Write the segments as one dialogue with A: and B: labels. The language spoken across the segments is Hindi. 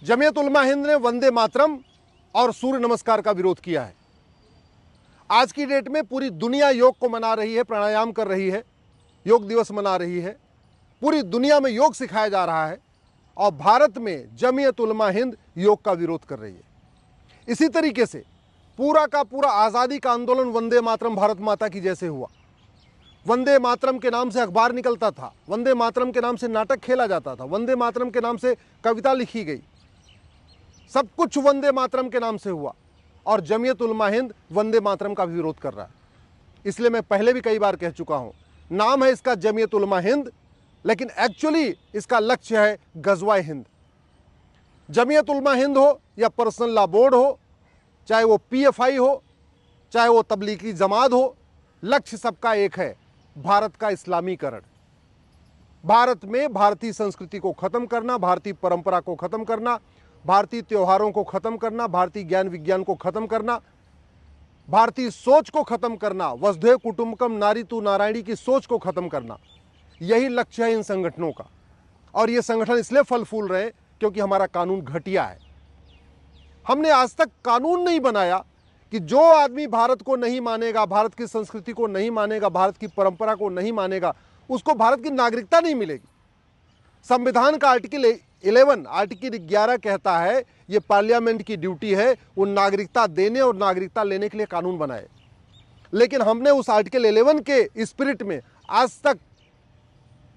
A: जमीयत उलमा हिंद ने वंदे मातरम और सूर्य नमस्कार का विरोध किया है। आज की डेट में पूरी दुनिया योग को मना रही है, प्राणायाम कर रही है, योग दिवस मना रही है, पूरी दुनिया में योग सिखाया जा रहा है और भारत में जमीयत उलमा हिंद योग का विरोध कर रही है। इसी तरीके से पूरा का पूरा आज़ादी का आंदोलन वंदे मातरम भारत माता की जैसे हुआ। वंदे मातरम के नाम से अखबार निकलता था, वंदे मातरम के नाम से नाटक खेला जाता था, वंदे मातरम के नाम से कविता लिखी गई, सब कुछ वंदे मातरम के नाम से हुआ और जमीयत उलमा हिंद वंदे मातरम का भी विरोध कर रहा है। इसलिए मैं पहले भी कई बार कह चुका हूं, नाम है इसका जमीयत उलमा हिंद, लेकिन एक्चुअली इसका लक्ष्य है गज़वाए हिंद। जमीयत उलमा हिंद हो या पर्सनल लॉ बोर्ड हो, चाहे वो पीएफआई हो, चाहे वो तबलीगी जमात हो, लक्ष्य सबका एक है, भारत का इस्लामीकरण। भारत में भारतीय संस्कृति को खत्म करना, भारतीय परंपरा को खत्म करना, भारतीय त्योहारों को खत्म करना, भारतीय ज्ञान विज्ञान को खत्म करना, भारतीय सोच को खत्म करना, वसुधैव कुटुंबकम नारी तू नारायणी की सोच को खत्म करना, यही लक्ष्य है इन संगठनों का। और ये संगठन इसलिए फल फूल रहे हैं क्योंकि हमारा कानून घटिया है। हमने आज तक कानून नहीं बनाया कि जो आदमी भारत को नहीं मानेगा, भारत की संस्कृति को नहीं मानेगा, भारत की परंपरा को नहीं मानेगा, उसको भारत की नागरिकता नहीं मिलेगी। संविधान का आर्टिकल 11 कहता है ये पार्लियामेंट की ड्यूटी है वो नागरिकता देने और नागरिकता लेने के लिए कानून बनाए। लेकिन हमने उस आर्टिकल 11 के स्पिरिट में आज तक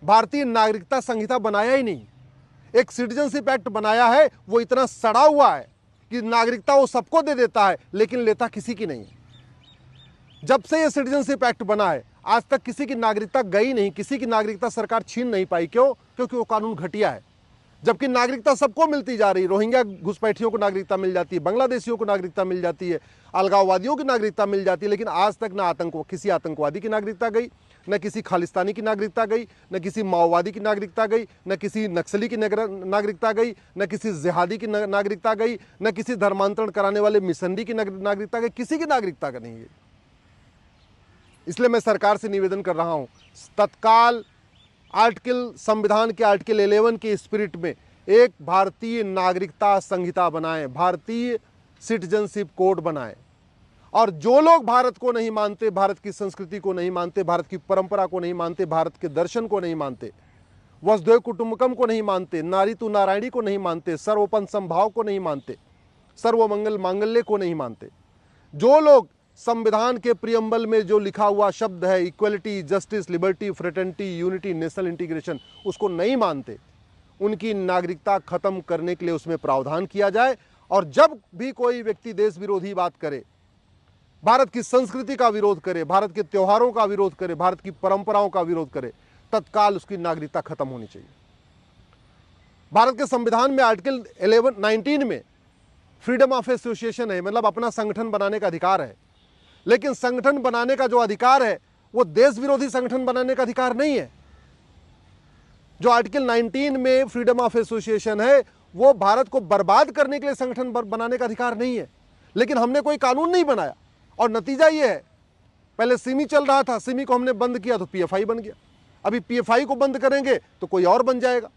A: भारतीय नागरिकता संहिता बनाया ही नहीं। एक सिटीजनशिप एक्ट बनाया है, वो इतना सड़ा हुआ है कि नागरिकता वो सबको दे देता है लेकिन लेता किसी की नहीं है। जब से ये सिटीजनशिप एक्ट बना है आज तक किसी की नागरिकता गई नहीं, किसी की नागरिकता सरकार छीन नहीं पाई। क्यों? क्योंकि वो कानून घटिया है। जबकि नागरिकता सबको मिलती जा रही, रोहिंग्या घुसपैठियों को नागरिकता मिल जाती है, बांग्लादेशियों को नागरिकता मिल जाती है, अलगाववादियों की नागरिकता मिल जाती है, लेकिन आज तक ना किसी आतंकवादी की नागरिकता गई, न किसी खालिस्तानी की नागरिकता गई, न किसी माओवादी की नागरिकता गई, न किसी नक्सली की नागरिकता गई, न किसी जिहादी की नागरिकता गई, न किसी धर्मांतरण कराने वाले मिशनरी की नागरिकता गई, किसी की नागरिकता का नहीं गई। इसलिए मैं सरकार से निवेदन कर रहा हूं, तत्काल संविधान के आर्टिकल 11 के स्पिरिट में एक भारतीय नागरिकता संहिता बनाएं, भारतीय सिटीजनशिप कोड बनाएं। और जो लोग भारत को नहीं मानते, भारत की संस्कृति को नहीं मानते, भारत की परंपरा को नहीं मानते, भारत के दर्शन को नहीं मानते, वसुधैव कुटुंबकम को नहीं मानते, नारी तू नारायणी को नहीं मानते, सर्वोपन संभाव को नहीं मानते, सर्वमंगल मांगल्य को नहीं मानते, जो लोग संविधान के प्रियम्बल में जो लिखा हुआ शब्द है equality, justice, liberty, fraternity, unity, national integration, उसको नहीं मानते, उनकी नागरिकता खत्म करने के लिए उसमें प्रावधान किया जाए। और जब भी कोई व्यक्ति देश विरोधी बात करे, भारत की संस्कृति का विरोध करे, भारत के त्योहारों का विरोध करे, भारत की परंपराओं का विरोध करे, तत्काल उसकी नागरिकता खत्म होनी चाहिए। भारत के संविधान में आर्टिकल 19 में फ्रीडम ऑफ एसोसिएशन है, मतलब अपना संगठन बनाने का अधिकार है। लेकिन संगठन बनाने का जो अधिकार है वो देश विरोधी संगठन बनाने का अधिकार नहीं है। जो आर्टिकल 19 में फ्रीडम ऑफ एसोसिएशन है वो भारत को बर्बाद करने के लिए संगठन बनाने का अधिकार नहीं है। लेकिन हमने कोई कानून नहीं बनाया और नतीजा ये है, पहले सिमी चल रहा था, सिमी को हमने बंद किया तो पीएफआई बन गया। अभी पीएफआई को बंद करेंगे तो कोई और बन जाएगा।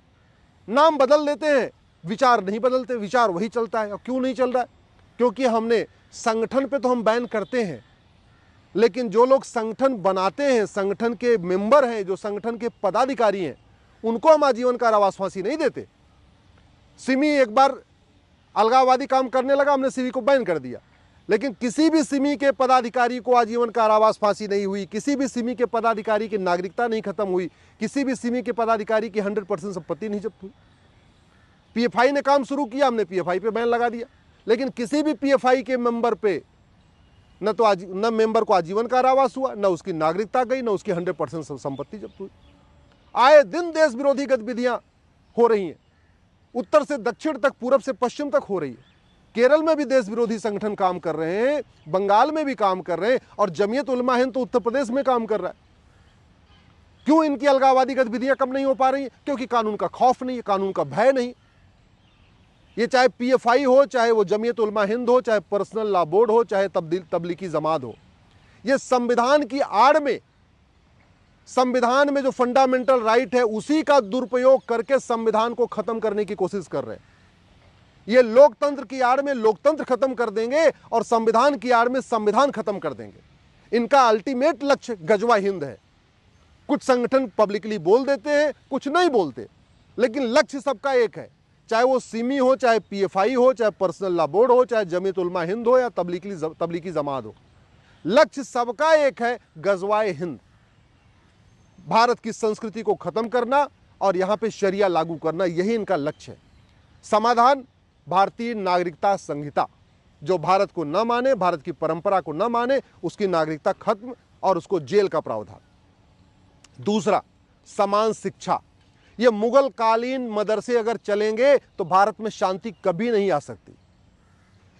A: नाम बदल देते हैं, विचार नहीं बदलते, विचार वही चलता है। और क्यों नहीं चल रहा है? क्योंकि हमने संगठन पे तो हम बैन करते हैं, लेकिन जो लोग संगठन बनाते हैं, संगठन के मेंबर हैं, जो संगठन के पदाधिकारी हैं, उनको हम आजीवन कारावास फांसी नहीं देते। सिमी एक बार अलगाववादी काम करने लगा, हमने सिमी को बैन कर दिया, लेकिन किसी भी सिमी के पदाधिकारी को आजीवन कारावास फांसी नहीं हुई, किसी भी सिमी के पदाधिकारी की नागरिकता नहीं खत्म हुई, किसी भी सिमी के पदाधिकारी की 100% संपत्ति नहीं जब्त हुई। पीएफआई ने काम शुरू किया, हमने पीएफआई पे बैन लगा दिया, लेकिन किसी भी पीएफआई के मेंबर पे न मेंबर को आजीवन कारावास हुआ, न उसकी नागरिकता गई, न उसकी 100% संपत्ति जब्त हुई। आए दिन देश विरोधी गतिविधियां हो रही हैं, उत्तर से दक्षिण तक, पूरब से पश्चिम तक हो रही है। केरल में भी देश विरोधी संगठन काम कर रहे हैं, बंगाल में भी काम कर रहे हैं, और जमीयत उलमा हिंद तो उत्तर प्रदेश में काम कर रहा है। क्यों इनकी अलगाववादी गतिविधियां कम नहीं हो पा रही? क्योंकि कानून का खौफ नहीं है, कानून का भय नहीं। ये चाहे पीएफआई हो, चाहे वो जमीयत उलमा हिंद हो, चाहे पर्सनल लॉ बोर्ड हो, चाहे तबलीगी जमात हो, ये संविधान की आड़ में, संविधान में जो फंडामेंटल राइट है उसी का दुरुपयोग करके संविधान को खत्म करने की कोशिश कर रहे हैं। ये लोकतंत्र की आड़ में लोकतंत्र खत्म कर देंगे और संविधान की आड़ में संविधान खत्म कर देंगे। इनका अल्टीमेट लक्ष्य गजवा हिंद है। कुछ संगठन पब्लिकली बोल देते हैं, कुछ नहीं बोलते, लेकिन लक्ष्य सबका एक है, चाहे वो सिमी हो, चाहे पीएफआई हो, चाहे पर्सनल लॉ बोर्ड हो, चाहे जमीयत उलमा हिंद हो या तबलीगी जमात हो। लक्ष्य सबका एक है, गजवाए हिंद, भारत की संस्कृति को खत्म करना और यहां पे शरिया लागू करना, यही इनका लक्ष्य है। समाधान भारतीय नागरिकता संहिता, जो भारत को न माने, भारत की परंपरा को न माने, उसकी नागरिकता खत्म और उसको जेल का प्रावधान। दूसरा, समान शिक्षा। ये मुगल कालीन मदरसे अगर चलेंगे तो भारत में शांति कभी नहीं आ सकती।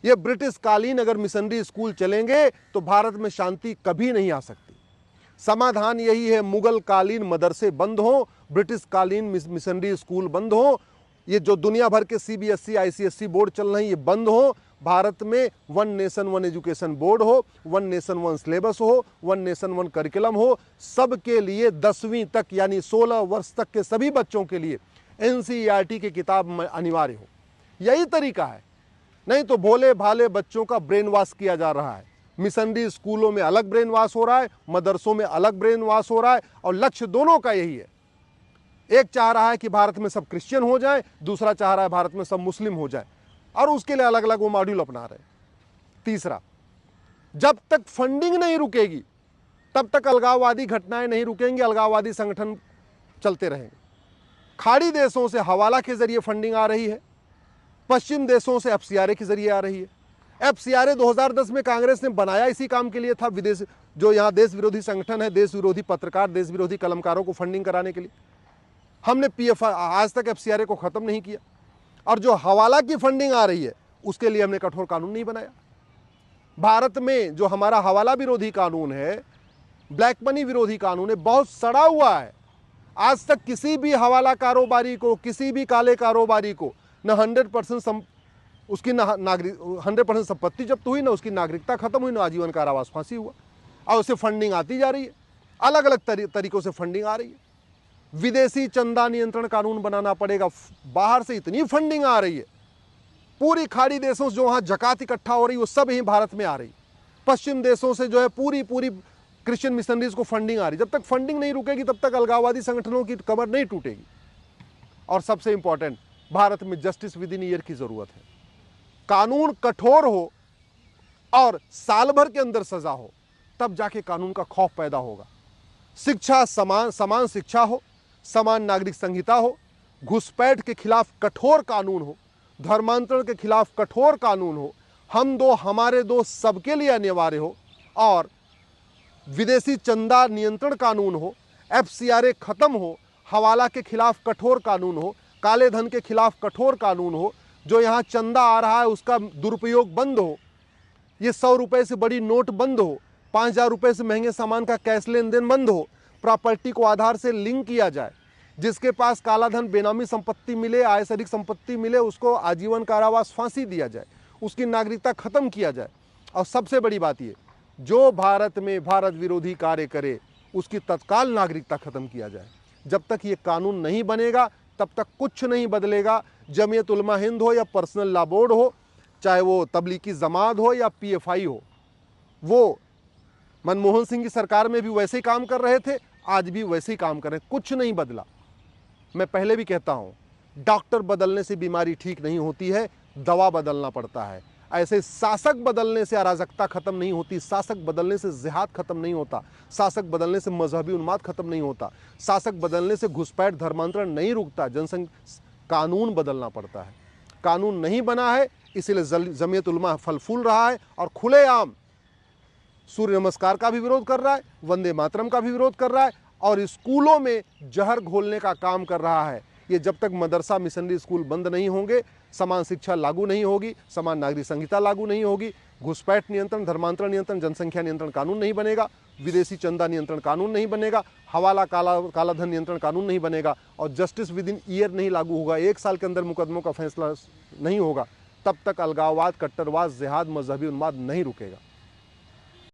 A: ये ब्रिटिश कालीन अगर मिशनरी स्कूल चलेंगे तो भारत में शांति कभी नहीं आ सकती। समाधान यही है, मुगल कालीन मदरसे बंद हो, ब्रिटिश कालीन मिशनरी स्कूल बंद हो, ये जो दुनिया भर के सीबीएसई आईसीएसई बोर्ड चल रहे हैं ये बंद हो। भारत में one nation one education board हो, वन नेशन वन सिलेबस हो, वन नेशन वन करिकुलम हो, सबके लिए 10वीं तक यानी 16 वर्ष तक के सभी बच्चों के लिए एनसीईआरटी की किताब अनिवार्य हो। यही तरीका है, नहीं तो भोले भाले बच्चों का ब्रेन वॉश किया जा रहा है। मिशनरी स्कूलों में अलग ब्रेन वॉश हो रहा है, मदरसों में अलग ब्रेन वॉश हो रहा है, और लक्ष्य दोनों का यही है। एक चाह रहा है कि भारत में सब क्रिश्चियन हो जाए, दूसरा चाह रहा है भारत में सब मुस्लिम हो जाए, और उसके लिए अलग अलग वो मॉड्यूल अपना रहे। तीसरा, जब तक फंडिंग नहीं रुकेगी तब तक अलगाववादी घटनाएं नहीं रुकेंगी, अलगाववादी संगठन चलते रहेंगे। खाड़ी देशों से हवाला के जरिए फंडिंग आ रही है, पश्चिम देशों से एफसीआरए के जरिए आ रही है। एफसीआरए 2010 में कांग्रेस ने बनाया इसी काम के लिए था, विदेश जो यहाँ देश विरोधी संगठन है, देश विरोधी पत्रकार, देश विरोधी कलमकारों को फंडिंग कराने के लिए। हमने पीएफआई आज तक एफसीआरए को खत्म नहीं किया, और जो हवाला की फंडिंग आ रही है उसके लिए हमने कठोर कानून नहीं बनाया। भारत में जो हमारा हवाला विरोधी कानून है, ब्लैक मनी विरोधी कानून है, बहुत सड़ा हुआ है। आज तक किसी भी हवाला कारोबारी को, किसी भी काले कारोबारी को न 100% उसकी 100% संपत्ति जब्त हुई, ना उसकी नागरिकता खत्म हुई, ना आजीवन कारावास फांसी हुआ, और उसे फंडिंग आती जा रही है। अलग अलग तरीकों से फंडिंग आ रही है। विदेशी चंदा नियंत्रण कानून बनाना पड़ेगा। बाहर से इतनी फंडिंग आ रही है, पूरी खाड़ी देशों से जो वहां जकात इकट्ठा हो रही है वो सब यहीं भारत में आ रही। पश्चिम देशों से जो है पूरी क्रिश्चियन मिशनरीज को फंडिंग आ रही। जब तक फंडिंग नहीं रुकेगी तब तक अलगाववादी संगठनों की कमर नहीं टूटेगी। और सबसे इंपॉर्टेंट, भारत में जस्टिस विद इन ईयर की जरूरत है। कानून कठोर हो और साल भर के अंदर सजा हो, तब जाके कानून का खौफ पैदा होगा। शिक्षा समान शिक्षा हो, समान नागरिक संहिता हो, घुसपैठ के खिलाफ कठोर कानून हो, धर्मांतरण के खिलाफ कठोर कानून हो, हम दो हमारे दो सबके लिए अनिवार्य हो, और विदेशी चंदा नियंत्रण कानून हो, एफसीआरए खत्म हो, हवाला के खिलाफ कठोर कानून हो, काले धन के खिलाफ कठोर कानून हो, जो यहाँ चंदा आ रहा है उसका दुरुपयोग बंद हो, ये 100 रुपए से बड़ी नोट बंद हो, 5000 रुपए से महंगे सामान का कैश लेन देन बंद हो, प्रॉपर्टी को आधार से लिंक किया जाए, जिसके पास काला धन बेनामी संपत्ति मिले, आय से अधिक संपत्ति मिले, उसको आजीवन कारावास फांसी दिया जाए, उसकी नागरिकता खत्म किया जाए। और सबसे बड़ी बात ये, जो भारत में भारत विरोधी कार्य करे उसकी तत्काल नागरिकता खत्म किया जाए। जब तक ये कानून नहीं बनेगा तब तक कुछ नहीं बदलेगा। जमीयत उलमा हिंद हो या पर्सनल लॉ बोर्ड हो, चाहे वो तबलीगी जमात हो या पीएफआई हो, वो मनमोहन सिंह की सरकार में भी वैसे ही काम कर रहे थे, आज भी वैसे ही काम कर रहे हैं, कुछ नहीं बदला। मैं पहले भी कहता हूं, डॉक्टर बदलने से बीमारी ठीक नहीं होती है, दवा बदलना पड़ता है। ऐसे शासक बदलने से अराजकता खत्म नहीं होती, शासक बदलने से जिहाद खत्म नहीं होता, शासक बदलने से मजहबी उन्माद खत्म नहीं होता, शासक बदलने से घुसपैठ धर्मांतरण नहीं रुकता। कानून बदलना पड़ता है। कानून नहीं बना है, इसीलिए जमीयत उलमा फल फूल रहा है और खुलेआम सूर्य नमस्कार का भी विरोध कर रहा है, वंदे मातरम का भी विरोध कर रहा है, और स्कूलों में जहर घोलने का काम कर रहा है। ये जब तक मदरसा मिशनरी स्कूल बंद नहीं होंगे, समान शिक्षा लागू नहीं होगी, समान नागरिक संहिता लागू नहीं होगी, घुसपैठ नियंत्रण, धर्मांतरण नियंत्रण, जनसंख्या नियंत्रण कानून नहीं बनेगा, विदेशी चंदा नियंत्रण कानून नहीं बनेगा, हवाला काला धन नियंत्रण कानून नहीं बनेगा, और जस्टिस विद इन ईयर नहीं लागू होगा, 1 साल के अंदर मुकदमों का फैसला नहीं होगा, तब तक अलगाववाद, कट्टरवाद, जिहाद, मजहबी उन्माद नहीं रुकेगा।